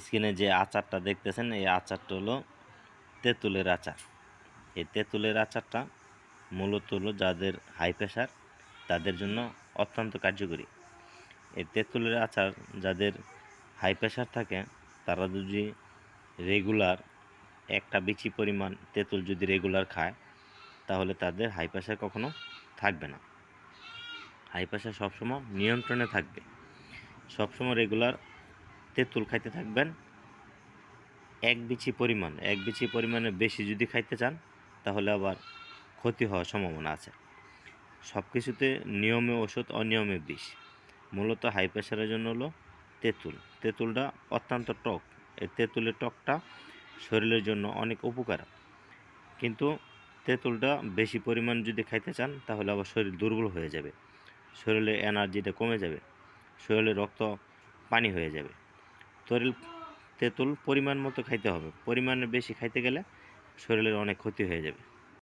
স্ক্রিনে যে আচারটা দেখতেছেন এই আচারটা হলো তেঁতুলের আচার। এই তেঁতুলের আচারটা মূলত হলো যাদের হাই প্রেশার তাদের জন্য অত্যন্ত কার্যকরী। এই তেঁতুলের আচার যাদের হাই প্রেশার থাকে তারা যদি রেগুলার একটা বিচি পরিমাণ তেঁতুল যদি রেগুলার খায় তাহলে তাদের হাই প্রেশার কখনো থাকবে না। হাই প্রেশার সবসময় নিয়ন্ত্রণে থাকবে। সবসময় রেগুলার তেঁতুল খাইতে থাকবেন। এক বিচি পরিমাণে বেশি যদি খাইতে চান তাহলে আবার ক্ষতি হওয়ার সম্ভাবনা আছে। সব কিছুতে নিয়মে ওষুধ, অনিয়মে বিষ। মূলত হাই প্রেশারের জন্য হলো তেঁতুলটা অত্যন্ত টক। এই তেঁতুলের টকটা শরীরের জন্য অনেক উপকার, কিন্তু তেঁতুলটা বেশি পরিমাণ যদি খাইতে চান তাহলে আবার শরীর দুর্বল হয়ে যাবে, শরীরে এনার্জিটা কমে যাবে, শরীরে রক্ত পানি হয়ে যাবে। তেঁতুল পরিমাণ মতো খাইতে হবে। পরিমাণে বেশি খাইতে গেলে শরীরের অনেক ক্ষতি হয়ে যাবে।